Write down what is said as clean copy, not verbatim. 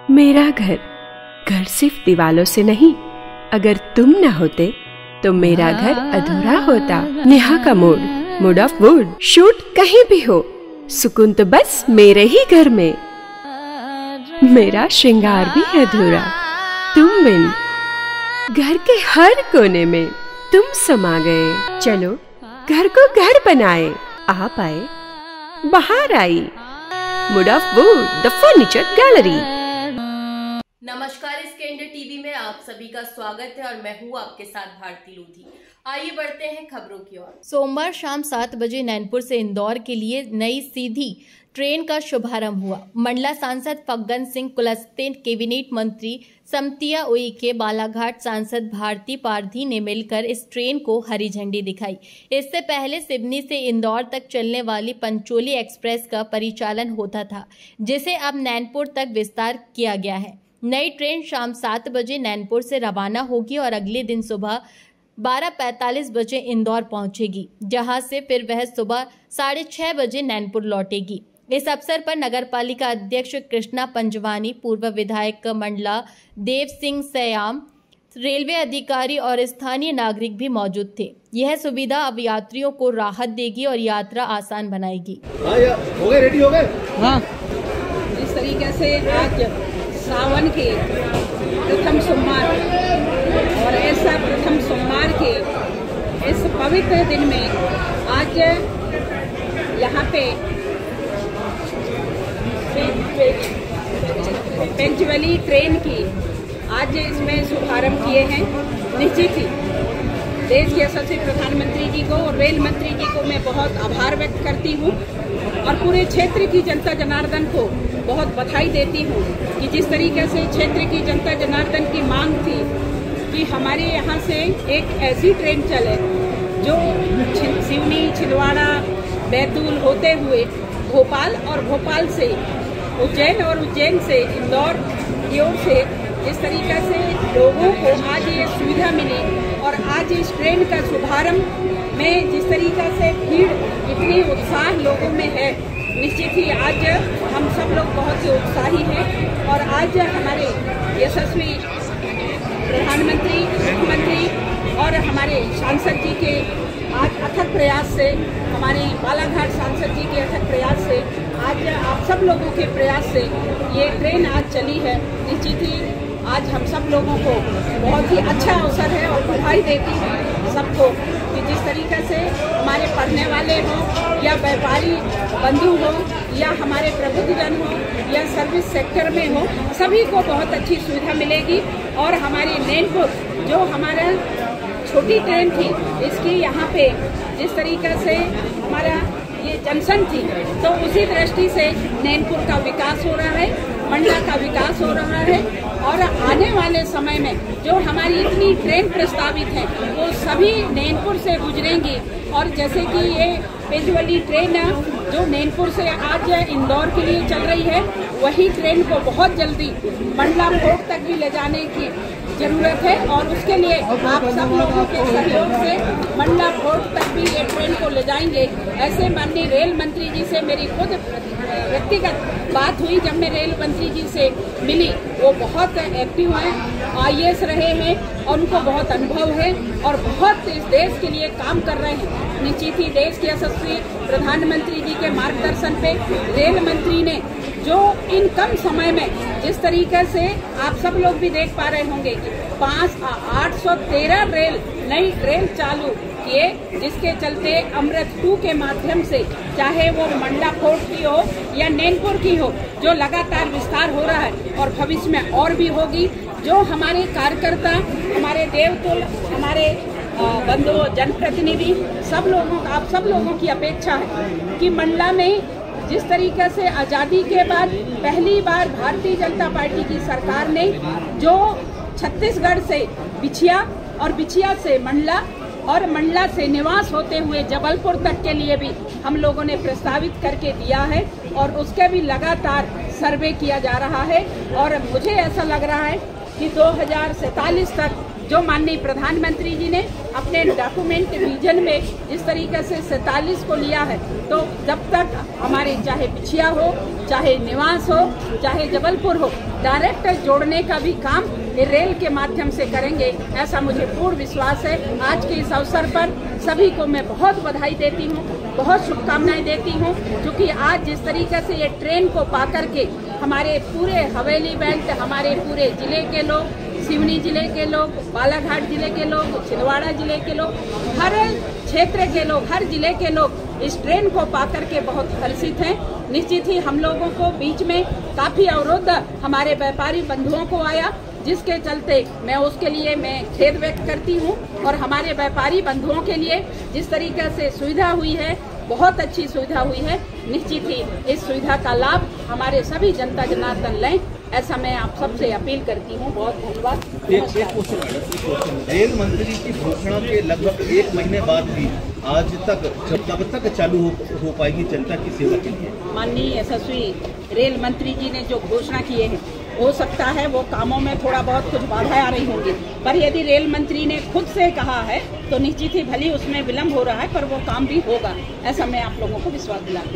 मेरा घर, घर सिर्फ दीवालों से नहीं, अगर तुम न होते तो मेरा घर अधूरा होता। नेहा का मूड ऑफ वुड। शूट कहीं भी हो, सुकून तो बस मेरे ही घर में। मेरा श्रृंगार भी अधूरा, तुम बिन। घर के हर कोने में तुम समा गए। चलो घर को घर बनाए, आप आए, बाहर आई। Mood of Wood, the furniture gallery. नमस्कार, स्कैंडर टीवी में आप सभी का स्वागत है और मैं हूँ आपके साथ भारती लोधी। आइए बढ़ते हैं खबरों की ओर। सोमवार शाम 7 बजे नैनपुर से इंदौर के लिए नई सीधी ट्रेन का शुभारंभ हुआ। मंडला सांसद फग्गन सिंह कुलस्ते, कैबिनेट मंत्री समतिया उइके, बालाघाट सांसद भारती पारधी ने मिलकर इस ट्रेन को हरी झंडी दिखाई। इससे पहले सिवनी से इंदौर तक चलने वाली पंचोली एक्सप्रेस का परिचालन होता था, जिसे अब नैनपुर तक विस्तार किया गया है। नई ट्रेन शाम 7 बजे नैनपुर से रवाना होगी और अगले दिन सुबह 12:45 बजे इंदौर पहुंचेगी, जहां से फिर वह सुबह 6:30 बजे नैनपुर लौटेगी। इस अवसर पर नगरपालिका अध्यक्ष कृष्णा पंजवानी, पूर्व विधायक मंडला देव सिंह सयाम, रेलवे अधिकारी और स्थानीय नागरिक भी मौजूद थे। यह सुविधा अब यात्रियों को राहत देगी और यात्रा आसान बनाएगी। हो गए, रेडी हो गए? हाँ। इस तरीके से आज सावन के प्रथम सोमवार और ऐसा प्रथम सोमवार के इस पवित्र दिन में आज यहाँ पे पंचवली ट्रेन की आज इसमें शुभारंभ किए हैं। निश्चित ही देश के यशस्वी प्रधानमंत्री जी को और रेल मंत्री जी को मैं बहुत आभार व्यक्त करती हूँ और पूरे क्षेत्र की जनता जनार्दन को बहुत बधाई देती हूँ कि जिस तरीके से क्षेत्र की जनता जनार्दन की मांग थी कि हमारे यहाँ से एक ऐसी ट्रेन चले जो सिवनी, छिंदवाड़ा, बैतूल होते हुए भोपाल और भोपाल से उज्जैन और उज्जैन से इंदौर की ओर से इस तरीके से लोगों को आज ये सुविधा मिली। और आज इस ट्रेन का शुभारंभ में जिस तरीके से भीड़, इतनी उत्साह लोगों में है, निश्चित ही आज हम सब लोग बहुत ही उत्साही हैं। और आज हमारे यशस्वी प्रधानमंत्री, मुख्यमंत्री और हमारे सांसद जी के आज अथक प्रयास से, हमारे बालाघाट सांसद जी के अथक प्रयास से, आज आप सब लोगों के प्रयास से ये ट्रेन आज चली है। निश्चित ही आज हम सब लोगों को बहुत ही अच्छा अवसर है और बधाई देती हूँ सबको कि जिस तरीके से हमारे पढ़ने वाले हों या व्यापारी बंधु हों या हमारे प्रबुद्धजन हों या सर्विस सेक्टर में हो, सभी को बहुत अच्छी सुविधा मिलेगी। और हमारी नैनपुर जो हमारा छोटी ट्रेन थी, इसकी यहाँ पे जिस तरीके से हमारा ये जंक्शन थी, तो उसी दृष्टि से नैनपुर का विकास हो रहा है, मंडला का विकास हो रहा है। और आने वाले समय में जो हमारी इतनी ट्रेन प्रस्तावित है वो सभी नैनपुर से गुजरेंगी। और जैसे कि ये पंचवली ट्रेन जो नैनपुर से आज इंदौर के लिए चल रही है, वही ट्रेन को बहुत जल्दी मंडला फोर्ट तक भी ले जाने की जरूरत है। और उसके लिए आप सब लोगों के सहयोग से मंडला फोर्ट तक भी ये ट्रेन को ले जाएंगे। ऐसे माननीय रेल मंत्री जी से मेरी खुद व्यक्तिगत बात हुई, जब मैं रेल मंत्री जी से मिली, वो बहुत एक्टिव हैं, IAS रहे हैं और उनको बहुत अनुभव है और बहुत इस देश के लिए काम कर रहे हैं। निश्चित ही देश के यशस्वी प्रधानमंत्री जी के मार्गदर्शन पे रेल मंत्री ने जो इन कम समय में जिस तरीके से आप सब लोग भी देख पा रहे होंगे कि 813 नई ट्रेन चालू किए, जिसके चलते अमृत 2 के माध्यम से चाहे वो मंडला फोर्ट की हो या नैनपुर की हो, जो लगातार विस्तार हो रहा है और भविष्य में और भी होगी। जो हमारे कार्यकर्ता, हमारे देवतुल, हमारे बंधु, जनप्रतिनिधि, आप सब लोगों की अपेक्षा है कि मंडला में जिस तरीके से आज़ादी के बाद पहली बार भारतीय जनता पार्टी की सरकार ने जो छत्तीसगढ़ से बिछिया और बिछिया से मंडला और मंडला से निवास होते हुए जबलपुर तक के लिए भी हम लोगों ने प्रस्तावित करके दिया है और उसके भी लगातार सर्वे किया जा रहा है। और मुझे ऐसा लग रहा है कि 2047 तक जो माननीय प्रधानमंत्री जी ने अपने डॉक्यूमेंट विजन में जिस तरीके से 47 को लिया है, तो जब तक हमारे चाहे पिछिया हो, चाहे निवास हो, चाहे जबलपुर हो, डायरेक्ट जोड़ने का भी काम ये रेल के माध्यम से करेंगे, ऐसा मुझे पूर्ण विश्वास है। आज के इस अवसर पर सभी को मैं बहुत बधाई देती हूँ, बहुत शुभकामनाएं देती हूँ, क्योंकि आज जिस तरीके से ये ट्रेन को पा करके हमारे पूरे हवेली बेल्ट, हमारे पूरे जिले के लोग, सिवनी जिले के लोग, बालाघाट जिले के लोग, छिंदवाड़ा जिले के लोग, हर क्षेत्र के लोग, हर जिले के लोग इस ट्रेन को पा करके बहुत हर्षित हैं। निश्चित ही हम लोगों को बीच में काफी अवरोध हमारे व्यापारी बंधुओं को आया, जिसके चलते मैं खेद व्यक्त करती हूँ। और हमारे व्यापारी बंधुओं के लिए जिस तरीके से सुविधा हुई है, बहुत अच्छी सुविधा हुई है। निश्चित ही इस सुविधा का लाभ हमारे सभी जनता जनार्दन लें, ऐसा मैं आप सबसे अपील करती हूँ। बहुत धन्यवाद। रेल मंत्री की घोषणा के लगभग 1 महीने बाद भी आज तक कब तक चालू हो पाएगी जनता की सेवा के लिए? माननीय यशस्वी रेल मंत्री जी ने जो घोषणा किए हैं, हो सकता है वो कामों में थोड़ा बहुत कुछ बाधाएं आ रही होंगी, पर यदि रेल मंत्री ने खुद से कहा है तो निश्चित ही भले उसमें विलम्ब हो रहा है, पर वो काम भी होगा, ऐसा मैं आप लोगों को विश्वास दिलाती हूँ।